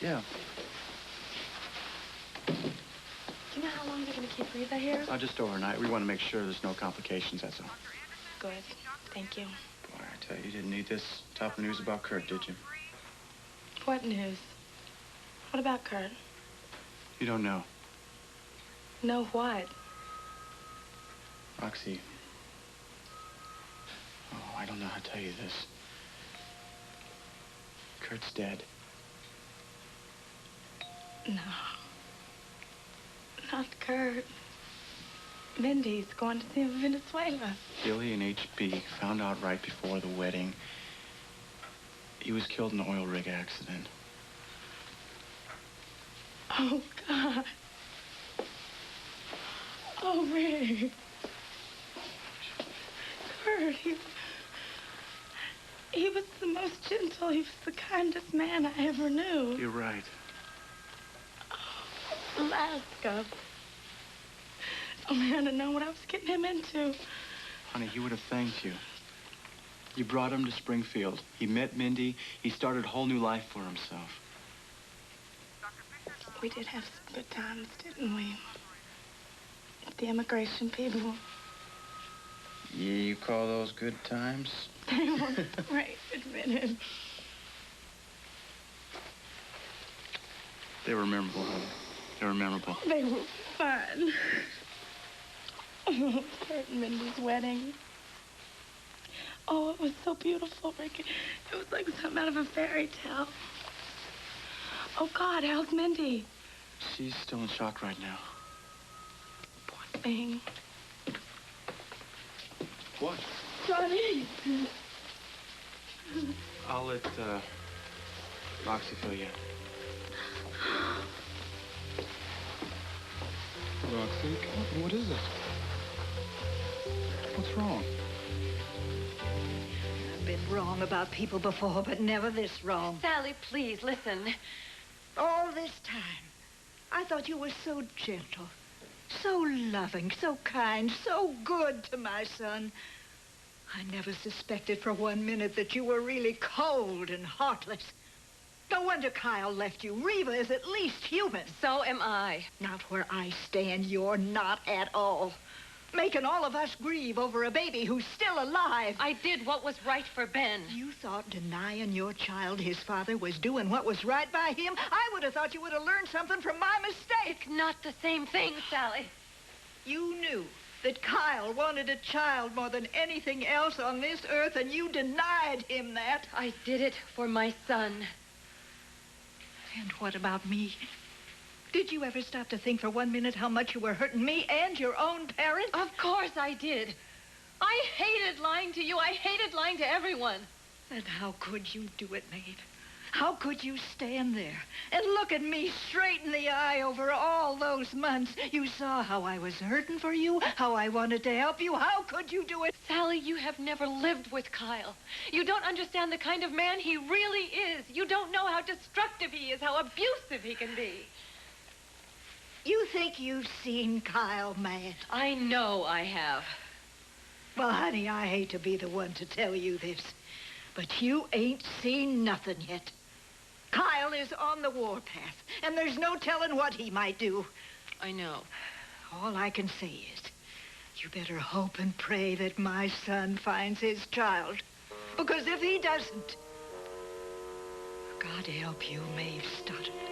Yeah. Do you know how long they're going to keep Reva here? Just overnight. We want to make sure there's no complications, that's all. Good. Thank you. Boy, I tell you, you didn't need this top of news about Kurt, did you? What news? What about Kurt? You don't know. Know what? Roxie. Oh, I don't know how to tell you this. Kurt's dead. No. Not Kurt. Mindy's going to see him in Venezuela. Billy and HB found out right before the wedding. He was killed in an oil rig accident. Oh, God. Oh, Rick. Kurt, he was the most gentle. He was the kindest man I ever knew. You're right. Oh, Alaska. Oh, man, I didn't know what I was getting him into. Honey, he would have thanked you. You brought him to Springfield. He met Mindy. He started a whole new life for himself. We did have some good times, didn't we? With the immigration people. Yeah, you call those good times? They were great, admit it. They were memorable, honey. They were memorable. They were fun. Oh, Kurt and Mindy's wedding. Oh, it was so beautiful, Rick. It was like something out of a fairy tale. Oh, God, how's Mindy? She's still in shock right now. Poor thing. What? Johnny. I'll let, Roxie fill you in. Roxie, what is it? What's wrong? I've been wrong about people before, but never this wrong. Sally, please, listen. All this time, I thought you were so gentle, so loving, so kind, so good to my son. I never suspected for 1 minute that you were really cold and heartless. No wonder Kyle left you. Reva is at least human. So am I. Not where I stand, you're not at all. Making all of us grieve over a baby who's still alive. I did what was right for Ben. You thought denying your child his father was doing what was right by him? I would have thought you would have learned something from my mistake. It's not the same thing, Sally. You knew that Kyle wanted a child more than anything else on this earth, and you denied him that. I did it for my son. And what about me? Did you ever stop to think for 1 minute how much you were hurting me and your own parents? Of course I did. I hated lying to you. I hated lying to everyone. And how could you do it, Maeve? How could you stand there and look at me straight in the eye over all those months? You saw how I was hurting for you, how I wanted to help you. How could you do it? Sally, you have never lived with Kyle. You don't understand the kind of man he really is. You don't know how destructive he is, how abusive he can be. You think you've seen Kyle mad? I know I have. Well, honey, I hate to be the one to tell you this, but you ain't seen nothing yet. Kyle is on the warpath, and there's no telling what he might do. I know. All I can say is, you better hope and pray that my son finds his child. Because if he doesn't, God help you, Maeve Stoddard.